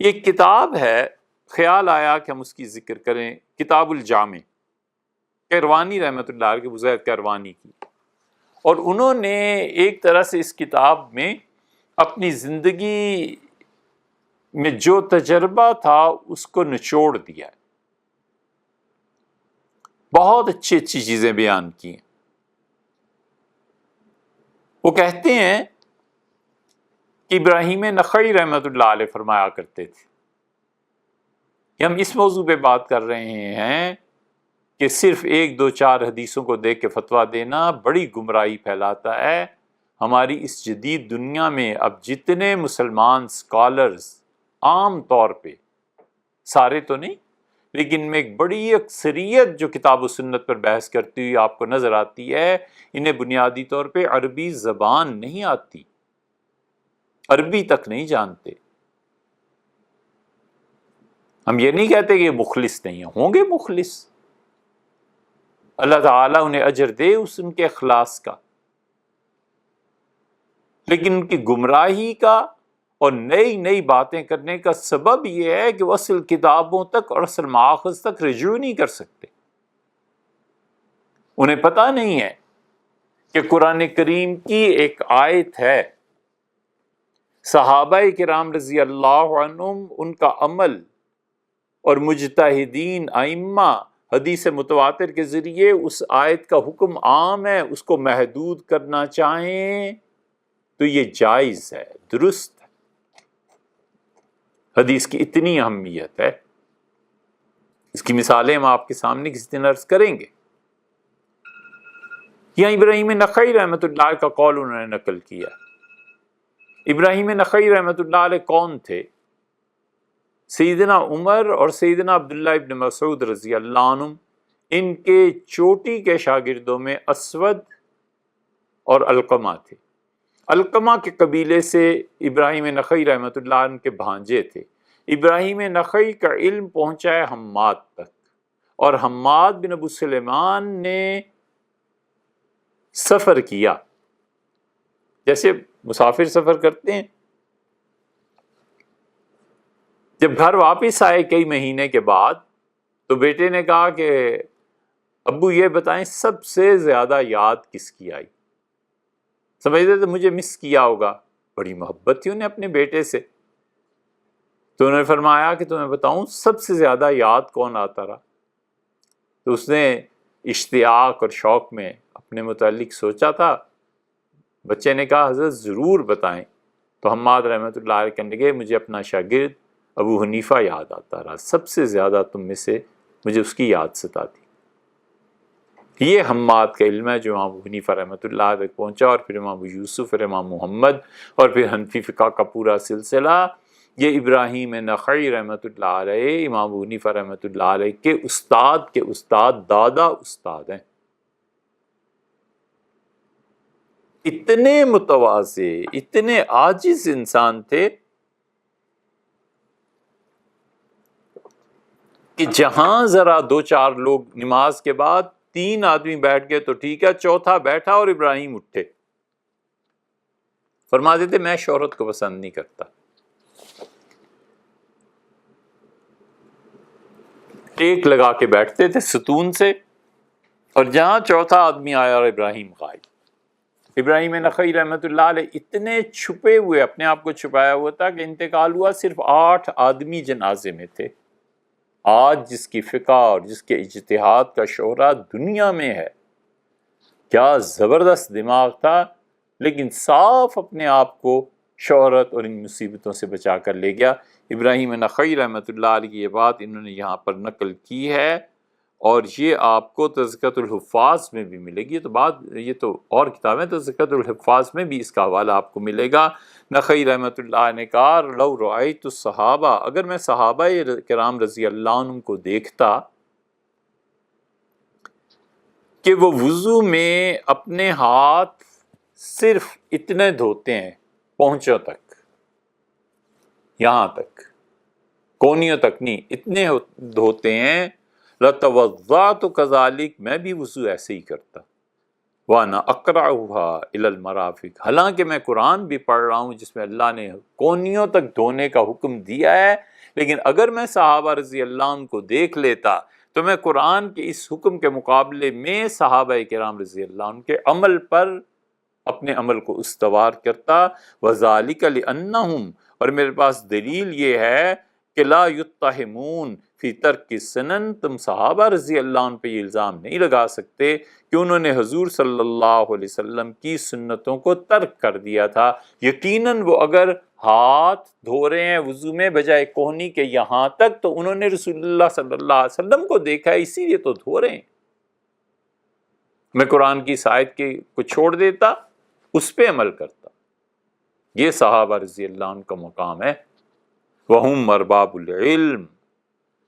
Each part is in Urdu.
یہ کتاب ہے، خیال آیا کہ ہم اس کی ذکر کریں، کتاب الجامع، کیروانی رحمۃ اللہ علیہ، ابو زید کیروانی کی. اور انہوں نے ایک طرح سے اس کتاب میں اپنی زندگی میں جو تجربہ تھا اس کو نچوڑ دیا ہے. بہت اچھی اچھی چیزیں بیان کی ہیں. وہ کہتے ہیں کہ ابراہیم نخعی رحمۃ اللہ علیہ فرمایا کرتے تھے کہ ہم اس موضوع پہ بات کر رہے ہیں کہ صرف 1 2 4 حدیثوں کو دیکھ کے فتویٰ دینا بڑی گمراہی پھیلاتا ہے. ہماری اس جدید دنیا میں اب جتنے مسلمان اسکالرز عام طور پہ، سارے تو نہیں لیکن میں ایک بڑی اکثریت جو کتاب و سنت پر بحث کرتی ہوئی آپ کو نظر آتی ہے، انہیں بنیادی طور پہ عربی زبان نہیں آتی، عربی تک نہیں جانتے. ہم یہ نہیں کہتے کہ یہ مخلص نہیں ہیں، ہوں گے مخلص، اللہ تعالیٰ انہیں اجر دے اس ان کے اخلاص کا، لیکن ان کی گمراہی کا اور نئی نئی باتیں کرنے کا سبب یہ ہے کہ وہ اصل کتابوں تک اور اصل ماخذ تک رجوع نہیں کر سکتے. انہیں پتہ نہیں ہے کہ قرآن کریم کی ایک آیت ہے، صحابہ کرام رضی اللہ عنہم ان کا عمل اور مجتہدین ائمہ حدیث متواتر کے ذریعے اس آیت کا حکم عام ہے، اس کو محدود کرنا چاہیں تو یہ جائز ہے، درست ہے. حدیث کی اتنی اہمیت ہے. اس کی مثالیں ہم آپ کے سامنے کسی دن عرض کریں گے. یہاں ابراہیم نخعی رحمۃ اللہ علیہ کا قول انہوں نے نقل کیا. ابراہیم نخعی رحمۃ اللہ علیہ کون تھے؟ سیدنا عمر اور سیدنا عبداللہ ابن مسعود رضی اللہ عنہ، ان کے چوٹی کے شاگردوں میں اسود اور علقمہ تھے. علقمہ کے قبیلے سے ابراہیم نخعی رحمۃ اللہ عنہ کے بھانجے تھے. ابراہیم نخعی کا علم پہنچا ہے حماد تک، اور حماد بن ابو سلیمان نے سفر کیا، جیسے مسافر سفر کرتے ہیں. جب گھر واپس آئے کئی مہینے کے بعد تو بیٹے نے کہا کہ ابو یہ بتائیں سب سے زیادہ یاد کس کی آئی؟ سمجھتے تھے مجھے مس کیا ہوگا، بڑی محبت تھی انہیں اپنے بیٹے سے. تو انہوں نے فرمایا کہ تمہیں بتاؤں سب سے زیادہ یاد کون آتا رہا؟ تو اس نے اشتیاق اور شوق میں اپنے متعلق سوچا تھا. بچے نے کہا حضرت ضرور بتائیں. تو حماد رحمۃ اللہ علیہ کہنے لگے مجھے اپنا شاگرد ابو حنیفہ یاد آتا رہا، سب سے زیادہ تم میں سے مجھے اس کی یاد ستاتی. یہ حماد کا علم ہے جو امام ابو حنیفہ رحمۃ اللہ علیہ پہنچا، اور پھر امام ابو یوسف، پھر امام محمد، اور پھر حنفی فقہ کا پورا سلسلہ. یہ ابراہیم نخعی رحمۃ اللہ علیہ امام ابو حنیفہ رحمۃ اللہ علیہ کے استاد دادا استاد ہیں. اتنے متواضع، اتنے عاجز انسان تھے کہ جہاں ذرا 2 4 لوگ نماز کے بعد 3 آدمی بیٹھ گئے تو ٹھیک ہے، چوتھا بیٹھا اور ابراہیم اٹھے. فرماتے تھے میں شہرت کو پسند نہیں کرتا. ٹیک لگا کے بیٹھتے تھے ستون سے، اور جہاں چوتھا آدمی آیا اور ابراہیم غائب. ابراہیم نخعی رحمۃ اللہ علیہ اتنے چھپے ہوئے، اپنے آپ کو چھپایا ہوا تھا کہ انتقال ہوا صرف 8 آدمی جنازے میں تھے. آج جس کی فقہ اور جس کے اجتہاد کا شہرہ دنیا میں ہے، کیا زبردست دماغ تھا، لیکن صاف اپنے آپ کو شہرت اور ان مصیبتوں سے بچا کر لے گیا. ابراہیم نخعی رحمۃ اللہ علیہ کی یہ بات انہوں نے یہاں پر نقل کی ہے، اور یہ آپ کو تذکرۃ الحفاظ میں بھی ملے گی. یہ تو اور کتابیں، تذکرۃ الحفاظ میں بھی اس کا حوالہ آپ کو ملے گا. نخعی رحمۃ اللہ نے کہا لو رأیت الصحابہ، اگر میں صحابہ کرام رضی اللہ عنہم کو دیکھتا کہ وہ وضو میں اپنے ہاتھ صرف اتنے دھوتے ہیں، پہنچوں تک، یہاں تک، کونیوں تک نہیں، اتنے دھوتے ہیں، لَتَوَضَّأْتُ كَذَلِكَ، میں بھی وضو ایسے ہی کرتا. وَأَنَا أَقْرَأُهَا إِلَى الْمَرَافِقِ، حالانکہ میں قرآن بھی پڑھ رہا ہوں جس میں اللہ نے کونیوں تک دھونے کا حکم دیا ہے، لیکن اگر میں صحابہ رضی اللہ عنہ کو دیکھ لیتا تو میں قرآن کے اس حکم کے مقابلے میں صحابہ کرام رضی اللہ عنہ کے عمل پر اپنے عمل کو استوار کرتا۔ وَذَلِكَ لِأَنَّهُمْ، اور میرے پاس دلیل یہ ہے کہ لا یتہمون فی ترک سنن، تم صحابہ رضی اللہ عنہ پہ یہ الزام نہیں لگا سکتے کہ انہوں نے حضور صلی اللہ علیہ وسلم کی سنتوں کو ترک کر دیا تھا۔ یقیناً وہ اگر ہاتھ دھو رہے ہیں وضو میں بجائے کوہنی کے یہاں تک، تو انہوں نے رسول اللہ صلی اللہ علیہ وسلم کو دیکھا ہے، اسی لیے تو دھو رہے ہیں۔ میں قرآن کی اس آیت کو چھوڑ دیتا، اس پہ عمل کرتا۔ یہ صحابہ رضی اللہ عنہ کا مقام ہے۔ وَهُمْ أَرْبَابُ الْعِلْمِ،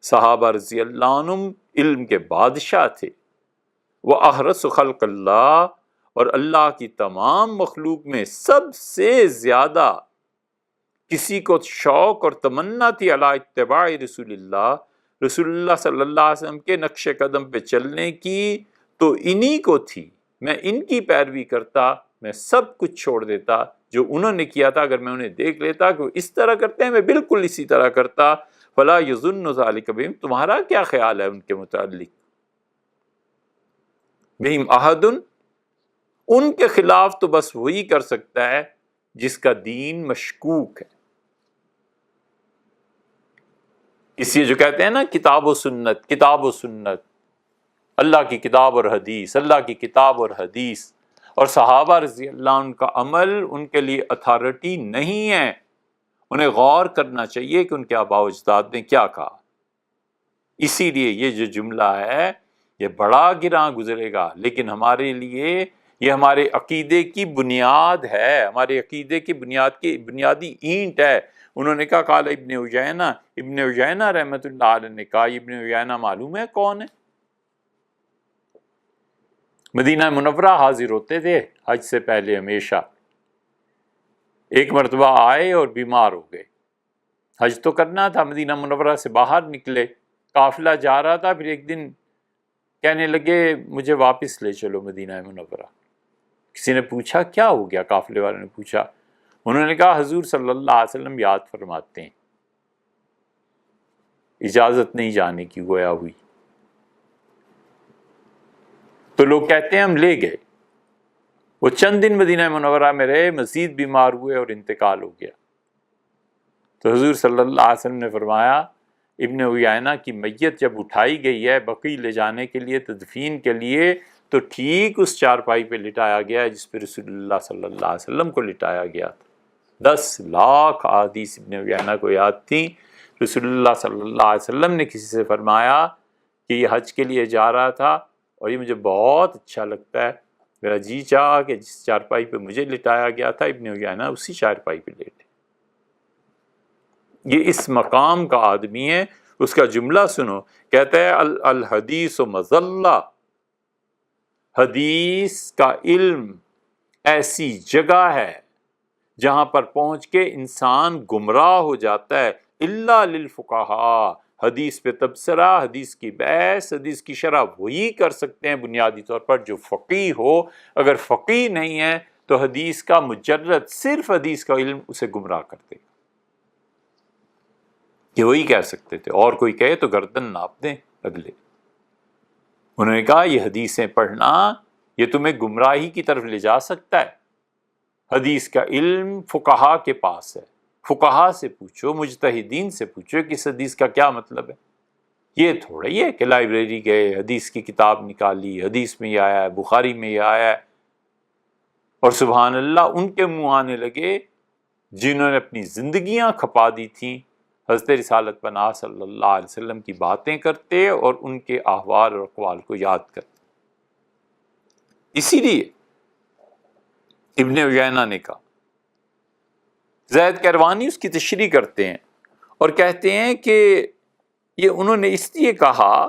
صحابہ رضی اللہ عنہم علم کے بادشاہ تھے۔ وَأَحْرَصُ خَلْقِ اللَّهِ، اور اللہ کی تمام مخلوق میں سب سے زیادہ کسی کو شوق اور تمنا تھی علی اتباع رسول اللہ، رسول اللہ صلی اللہ علیہ وسلم کے نقش قدم پہ چلنے کی، تو انہی کو تھی۔ میں ان کی پیروی کرتا، میں سب کچھ چھوڑ دیتا جو انہوں نے کیا تھا۔ اگر میں انہیں دیکھ لیتا کہ وہ اس طرح کرتے ہیں، میں بالکل اسی طرح کرتا۔ فلا یظن ذلک بہم، تمہارا کیا خیال ہے ان کے متعلق؟ بہم احد، ان کے خلاف تو بس وہی کر سکتا ہے جس کا دین مشکوک ہے۔ اس لیے جو کہتے ہیں نا کتاب و سنت، کتاب و سنت، اللہ کی کتاب اور حدیث، اللہ کی کتاب اور حدیث، اور صحابہ رضی اللہ عنہ کا عمل ان کے لیے اتھارٹی نہیں ہے۔ انہیں غور کرنا چاہیے کہ ان کے آباء و اجداد نے کیا کہا۔ اسی لیے یہ جو جملہ ہے یہ بڑا گراں گزرے گا، لیکن ہمارے لیے یہ ہمارے عقیدے کی بنیاد ہے، ہمارے عقیدے کی بنیاد کی بنیادی اینٹ ہے۔ انہوں نے کہا قال ابن عیینہ، ابن عیینہ رحمۃ اللہ علیہ نے کہا، ابن عیینہ معلوم ہے کون ہے؟ مدینہ منورہ حاضر ہوتے تھے حج سے پہلے ہمیشہ۔ ایک مرتبہ آئے اور بیمار ہو گئے، حج تو کرنا تھا، مدینہ منورہ سے باہر نکلے، قافلہ جا رہا تھا، پھر ایک دن کہنے لگے مجھے واپس لے چلو مدینہ منورہ۔ کسی نے پوچھا کیا ہو گیا؟ قافلے والے نے پوچھا، انہوں نے کہا حضور صلی اللہ علیہ وسلم یاد فرماتے ہیں، اجازت نہیں جانے کی گویا ہوئی۔ تو لوگ کہتے ہیں ہم لے گئے، وہ چند دن مدینہ منورہ میں رہے، مزید بیمار ہوئے اور انتقال ہو گیا۔ تو حضور صلی اللہ علیہ وسلم نے فرمایا ابن عیینہ کی میت جب اٹھائی گئی ہے بقیع لے جانے کے لیے، تدفین کے لیے، تو ٹھیک اس چارپائی پہ لٹایا گیا ہے جس پہ رسول اللہ صلی اللہ علیہ وسلم کو لٹایا گیا تھا۔ 10 لاکھ احادیث ابن عیینہ کو یاد تھیں۔ رسول اللہ صلی اللہ علیہ وسلم نے کسی سے فرمایا کہ یہ حج کے لیے جا رہا تھا اور یہ مجھے بہت اچھا لگتا ہے، میرا جی چاہا کہ جس چارپائی پہ مجھے لٹایا گیا تھا ابن عیینہ اسی چارپائی پہ لیٹے۔ یہ اس مقام کا آدمی ہے۔ اس کا جملہ سنو، کہتا ہے الحدیث مظلہ، حدیث کا علم ایسی جگہ ہے جہاں پر پہنچ کے انسان گمراہ ہو جاتا ہے۔ الا للفقہاء، حدیث پہ تبصرہ، حدیث کی بحث، حدیث کی شرح وہی کر سکتے ہیں بنیادی طور پر جو فقیہ ہو۔ اگر فقیہ نہیں ہے تو حدیث کا مجرد صرف حدیث کا علم اسے گمراہ کر دے گا۔ یہ وہی کہہ سکتے تھے، اور کوئی کہے تو گردن ناپ دیں اگلے۔ انہوں نے کہا یہ حدیثیں پڑھنا یہ تمہیں گمراہی کی طرف لے جا سکتا ہے۔ حدیث کا علم فقہا کے پاس ہے، فقہا سے پوچھو، مجتہدین سے پوچھو کہ اس حدیث کا کیا مطلب ہے۔ یہ تھوڑا ہی ہے کہ لائبریری گئے، حدیث کی کتاب نکالی، حدیث میں یہ آیا ہے، بخاری میں یہ آیا ہے، اور سبحان اللہ ان کے منہ آنے لگے جنہوں نے اپنی زندگیاں کھپا دی تھیں حضرت رسالت پناہ صلی اللہ علیہ وسلم کی باتیں کرتے اور ان کے احوال اور اقوال کو یاد کرتے۔ اسی لیے ابن عیینہ نے کہا، زید کیروانی اس کی تشریح کرتے ہیں اور کہتے ہیں کہ یہ انہوں نے اس لیے کہا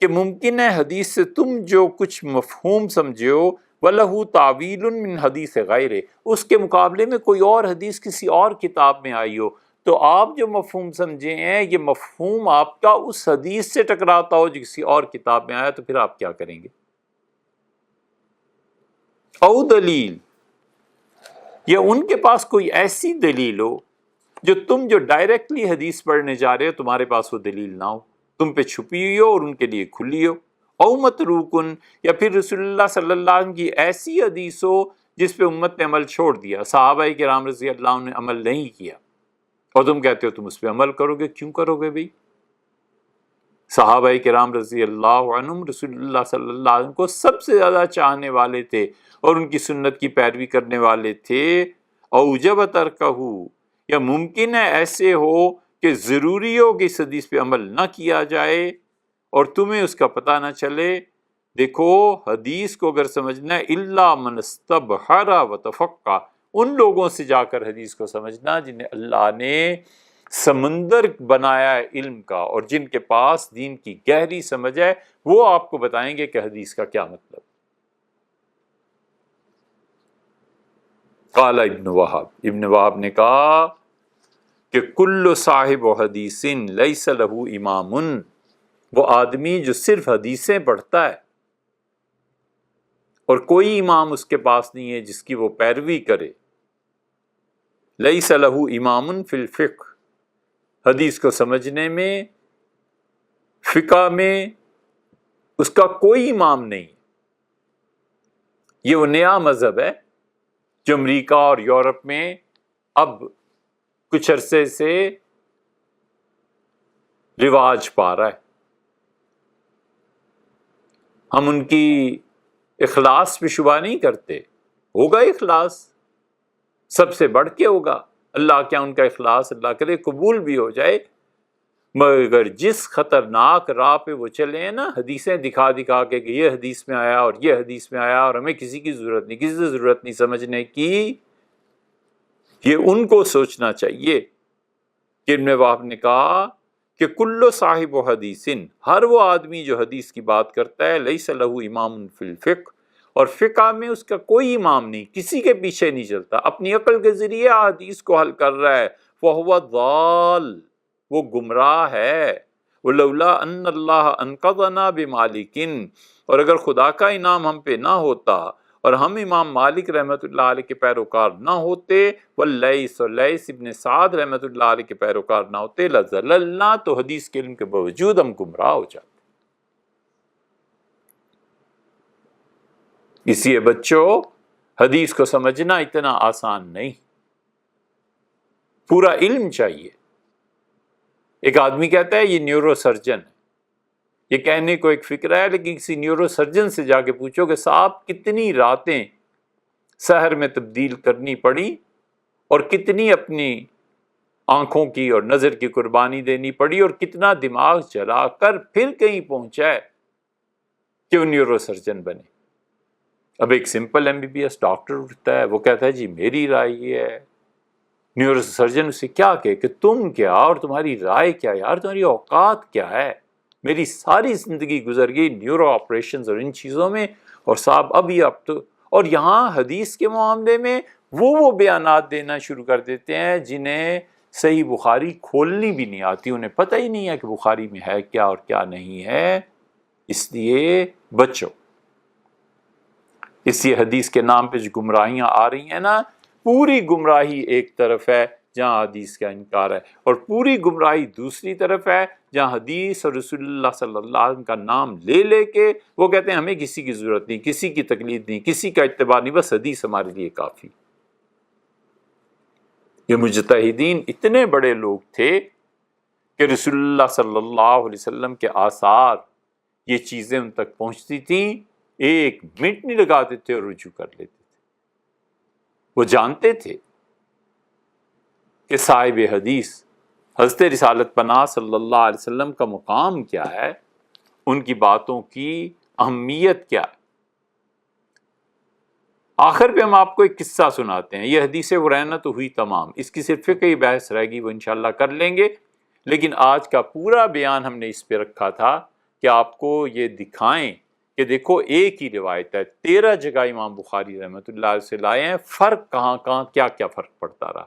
کہ ممکن ہے حدیث سے تم جو کچھ مفہوم سمجھے ہو وَلَهُ تَعْوِيلٌ مِّن حدیث غیرہ، اس کے مقابلے میں کوئی اور حدیث کسی اور کتاب میں آئی ہو، تو آپ جو مفہوم سمجھے ہیں یہ مفہوم آپ کا اس حدیث سے ٹکراتا ہو جو کسی اور کتاب میں آیا، تو پھر آپ کیا کریں گے؟ او دلیل، یا ان کے پاس کوئی ایسی دلیل ہو جو ڈائریکٹلی حدیث پڑھنے جا رہے ہو تمہارے پاس وہ دلیل نہ ہو، تم پہ چھپی ہوئی ہو اور ان کے لیے کھلی ہو۔ او متروکن، یا پھر رسول اللہ صلی اللہ علیہ وسلم کی ایسی حدیث ہو جس پہ امت نے عمل چھوڑ دیا، صحابہ کرام رضی اللہ عنہ نے عمل نہیں کیا، اور تم کہتے ہو تم اس پہ عمل کرو گے۔ کیوں کرو گے بھائی؟ صحابہ کرام رضی اللہ عنہم رسول اللہ صلی اللہ علیہ وسلم کو سب سے زیادہ چاہنے والے تھے اور ان کی سنت کی پیروی کرنے والے تھے۔ اوجب ترکہ، یا ممکن ہے ایسے ہو کہ ضروری ہو کہ اس حدیث پہ عمل نہ کیا جائے اور تمہیں اس کا پتہ نہ چلے۔ دیکھو حدیث کو اگر سمجھنا ہے، الا من استبحر وتفقہ، ان لوگوں سے جا کر حدیث کو سمجھنا جنہیں اللہ نے سمندر بنایا ہے علم کا، اور جن کے پاس دین کی گہری سمجھ ہے، وہ آپ کو بتائیں گے کہ حدیث کا کیا مطلب۔ قال ابن وہب نے کہا کہ کل صاحب و حدیث لیس لہ امام، وہ آدمی جو صرف حدیثیں پڑھتا ہے اور کوئی امام اس کے پاس نہیں ہے جس کی وہ پیروی کرے، لیس لہ امام فی الفقہ، حدیث کو سمجھنے میں، فقہ میں اس کا کوئی امام نہیں۔ یہ وہ نیا مذہب ہے جو امریکہ اور یورپ میں اب کچھ عرصے سے رواج پا رہا ہے۔ ہم ان کی اخلاص پہ شبہ نہیں کرتے، ہوگا اخلاص، سب سے بڑھ کے ہوگا، اللہ کیا ان کا اخلاص اللہ کرے قبول بھی ہو جائے، مگر جس خطرناک راہ پہ وہ چلے ہیں نا، حدیثیں دکھا دکھا کے کہ یہ حدیث میں آیا اور یہ حدیث میں آیا اور ہمیں کسی کی ضرورت نہیں، کسی سے ضرورت نہیں سمجھنے کی، یہ ان کو سوچنا چاہیے کہ ابن وہب نے کہا کہ کل صاحب و حدیث، ہر وہ آدمی جو حدیث کی بات کرتا ہے، لیس لہ امام فی الفقہ، اور فقہ میں اس کا کوئی امام نہیں، کسی کے پیچھے نہیں چلتا، اپنی عقل کے ذریعے حدیث کو حل کر رہا ہے، فہو ضال، وہ گمراہ ہے۔ ولولا ان اللہ انقذنا بمالک، اور اگر خدا کا انعام ہم پہ نہ ہوتا اور ہم امام مالک رحمۃ اللہ علیہ کے پیروکار نہ ہوتے، واللیث، اور لیث ابن سعد رحمۃ اللہ علیہ کے پیروکار نہ ہوتے، لزللنا، تو حدیث کے علم کے باوجود ہم گمراہ ہو جاتے۔ اس لیے بچوں، حدیث کو سمجھنا اتنا آسان نہیں، پورا علم چاہیے۔ ایک آدمی کہتا ہے یہ نیورو سرجن ہے، یہ کہنے کو ایک فکر ہے، لیکن کسی نیورو سرجن سے جا کے پوچھو کہ صاحب کتنی راتیں سحر میں تبدیل کرنی پڑی اور کتنی اپنی آنکھوں کی اور نظر کی قربانی دینی پڑی اور کتنا دماغ چلا کر پھر کہیں پہنچا ہے کہ وہ نیورو سرجن بنے۔ اب ایک سمپل MBBS ڈاکٹر اٹھتا ہے، وہ کہتا ہے جی میری رائے یہ ہے، نیورو سرجن اسے کیا کہے کہ تم کیا اور تمہاری رائے کیا، یار تمہاری اوقات کیا ہے، میری ساری زندگی گزر گئی نیورو آپریشنز اور ان چیزوں میں، اور صاحب اب تو، اور یہاں حدیث کے معاملے میں وہ بیانات دینا شروع کر دیتے ہیں جنہیں صحیح بخاری کھولنی بھی نہیں آتی، انہیں پتہ ہی نہیں ہے کہ بخاری میں ہے کیا اور کیا نہیں ہے۔ اس لیے بچو، اس لیے حدیث کے نام پہ جو گمراہیاں آ رہی ہیں نا، پوری گمراہی ایک طرف ہے جہاں حدیث کا انکار ہے، اور پوری گمراہی دوسری طرف ہے جہاں حدیث اور رسول اللہ صلی اللہ علیہ وسلم کا نام لے لے کے وہ کہتے ہیں ہمیں کسی کی ضرورت نہیں، کسی کی تقلید نہیں، کسی کا اتباع نہیں، بس حدیث ہمارے لیے کافی۔ یہ مجتہدین اتنے بڑے لوگ تھے کہ رسول اللہ صلی اللہ علیہ وسلم کے آثار، یہ چیزیں ان تک پہنچتی تھیں، ایک منٹ نہیں لگاتے تھے اور رجوع کر لیتے تھے۔ وہ جانتے تھے کہ صاحب حدیث حضرت رسالت پناہ صلی اللہ علیہ وسلم کا مقام کیا ہے، ان کی باتوں کی اہمیت کیا ہے۔ آخر پہ ہم آپ کو ایک قصہ سناتے ہیں، یہ حدیث ورینہ تو ہوئی تمام، اس کی صرف فقہی بحث رہ گی، وہ انشاءاللہ کر لیں گے، لیکن آج کا پورا بیان ہم نے اس پہ رکھا تھا کہ آپ کو یہ دکھائیں کہ دیکھو ایک ہی روایت ہے، 13 جگہ امام بخاری رحمۃ اللہ علیہ سے لائے ہیں، فرق کہاں کیا کیا فرق پڑتا رہا۔